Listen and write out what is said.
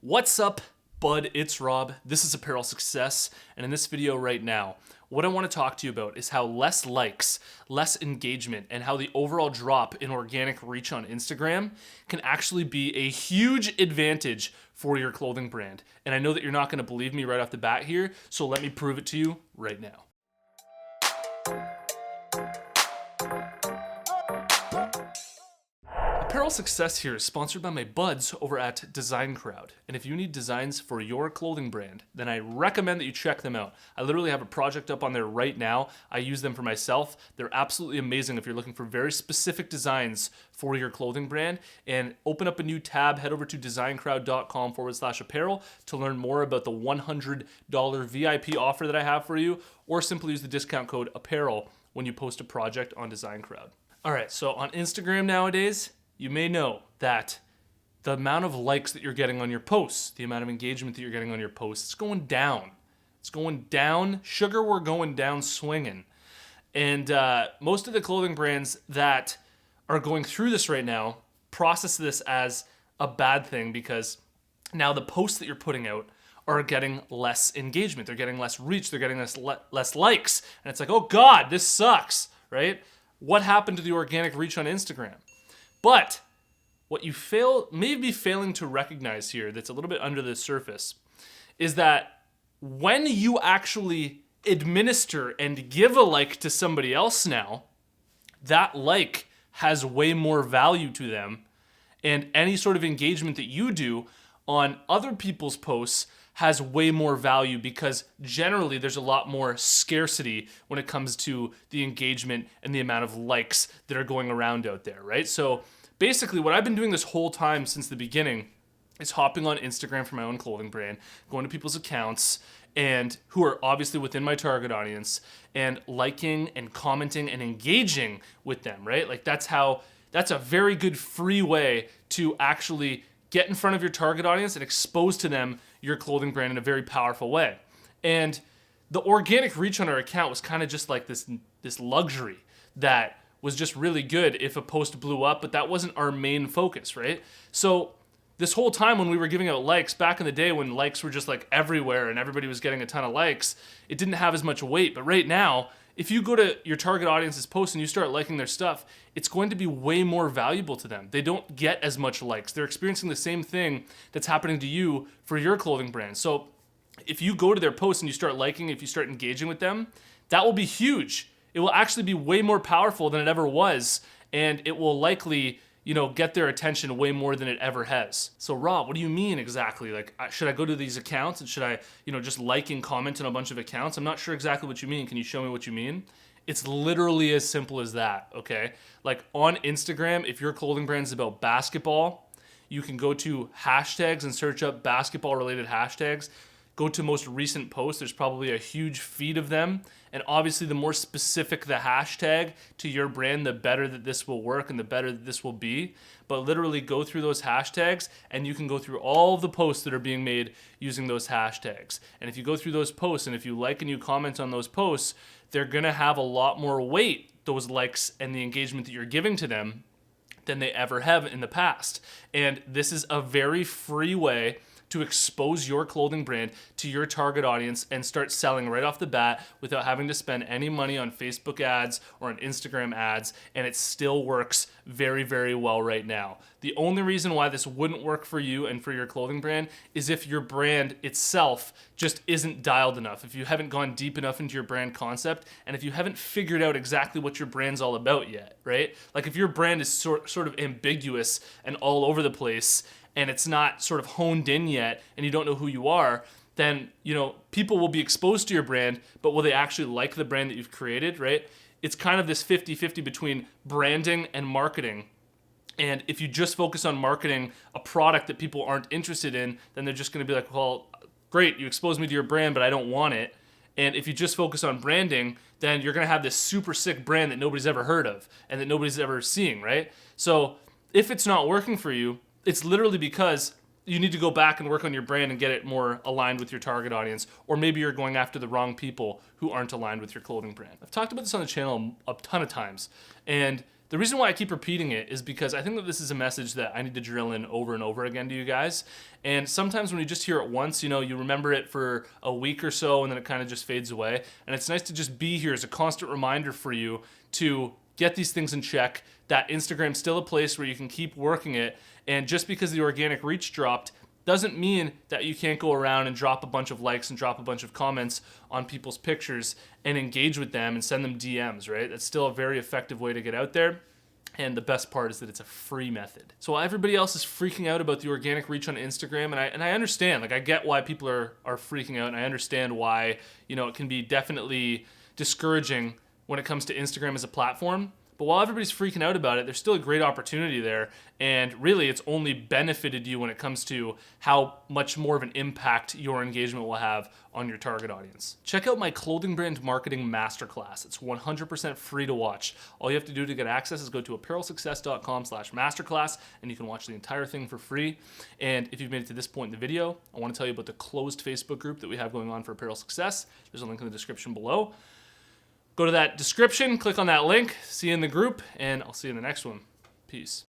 What's up, bud? It's Rob. This is Apparel Success, and in this video right now, what I want to talk to you about is how less likes, less engagement, and how the overall drop in organic reach on Instagram can actually be a huge advantage for your clothing brand. And I know that you're not going to believe me right off the bat here, so let me prove it to you right now. Apparel Success here is sponsored by my buds over at Design Crowd. And if you need designs for your clothing brand, then I recommend that you check them out. I literally have a project up on there right now. I use them for myself. They're absolutely amazing if you're looking for very specific designs for your clothing brand. And open up a new tab, head over to designcrowd.com/apparel to learn more about the $100 VIP offer that I have for you, or simply use the discount code APPAREL when you post a project on Design Crowd. All right, so on Instagram nowadays, you may know that the amount of likes that you're getting on your posts, the amount of engagement that you're getting on your posts, it's going down. It's going down. Sugar, we're going down swinging. And most of the clothing brands that are going through this right now process this as a bad thing because now the posts that you're putting out are getting less engagement. They're getting less reach. They're getting less likes. And it's like, oh God, this sucks, right? What happened to the organic reach on Instagram? But what you may be failing to recognize here that's a little bit under the surface is that when you actually administer and give a like to somebody else now, that like has way more value to them, and any sort of engagement that you do on other people's posts has way more value because generally there's a lot more scarcity when it comes to the engagement and the amount of likes that are going around out there, right? So basically what I've been doing this whole time since the beginning is hopping on Instagram for my own clothing brand, going to people's accounts and who are obviously within my target audience and liking and commenting and engaging with them, right? Like that's a very good free way to actually get in front of your target audience and expose to them your clothing brand in a very powerful way. And the organic reach on our account was kind of just like this luxury that was just really good if a post blew up, but that wasn't our main focus, right? So this whole time when we were giving out likes, back in the day when likes were just like everywhere and everybody was getting a ton of likes, it didn't have as much weight. But right now, if you go to your target audience's post and you start liking their stuff, it's going to be way more valuable to them. They don't get as much likes. They're experiencing the same thing that's happening to you for your clothing brand. So if you go to their post and you start liking, if you start engaging with them, that will be huge. It will actually be way more powerful than it ever was, and it will likely, get their attention way more than it ever has. So Rob, what do you mean exactly? Like, should I go to these accounts and should I, just like and comment on a bunch of accounts? I'm not sure exactly what you mean. Can you show me what you mean? It's literally as simple as that, okay? Like on Instagram, if your clothing brand is about basketball, you can go to hashtags and search up basketball related hashtags. Go to most recent posts. There's probably a huge feed of them. And obviously the more specific the hashtag to your brand, the better that this will work and the better that this will be. But literally go through those hashtags and you can go through all of the posts that are being made using those hashtags. And if you go through those posts and if you like and you comment on those posts, they're gonna have a lot more weight, those likes and the engagement that you're giving to them, than they ever have in the past. And this is a very free way to expose your clothing brand to your target audience and start selling right off the bat without having to spend any money on Facebook ads or on Instagram ads, and it still works very, very well right now. The only reason why this wouldn't work for you and for your clothing brand is if your brand itself just isn't dialed enough, if you haven't gone deep enough into your brand concept, and if you haven't figured out exactly what your brand's all about yet, right? Like if your brand is sort of ambiguous and all over the place, and it's not sort of honed in yet, and you don't know who you are, then, people will be exposed to your brand, but will they actually like the brand that you've created, right? It's kind of this 50-50 between branding and marketing. And if you just focus on marketing a product that people aren't interested in, then they're just gonna be like, well, great, you exposed me to your brand, but I don't want it. And if you just focus on branding, then you're gonna have this super sick brand that nobody's ever heard of and that nobody's ever seeing, right? So if it's not working for you, it's literally because you need to go back and work on your brand and get it more aligned with your target audience, or maybe you're going after the wrong people who aren't aligned with your clothing brand. I've talked about this on the channel a ton of times, and The reason why I keep repeating it is because I think that this is a message that I need to drill in over and over again to you guys. And sometimes when you just hear it once, you know, you remember it for a week or so and then it kind of just fades away. And it's nice to just be here as a constant reminder for you to get these things in check, that Instagram's still a place where you can keep working it. And just because the organic reach dropped doesn't mean that you can't go around and drop a bunch of likes and drop a bunch of comments on people's pictures and engage with them and send them DMs, right? That's still a very effective way to get out there. And the best part is that it's a free method. So while everybody else is freaking out about the organic reach on Instagram, and I understand, like I get why people are freaking out, and I understand why, you know, it can be definitely discouraging when it comes to Instagram as a platform. But while everybody's freaking out about it, there's still a great opportunity there. And really, it's only benefited you when it comes to how much more of an impact your engagement will have on your target audience. Check out my clothing brand marketing masterclass. It's 100% free to watch. All you have to do to get access is go to apparelsuccess.com/masterclass, and you can watch the entire thing for free. And if you've made it to this point in the video, I want to tell you about the closed Facebook group that we have going on for Apparel Success. There's a link in the description below. Go to that description, click on that link, see you in the group, and I'll see you in the next one. Peace.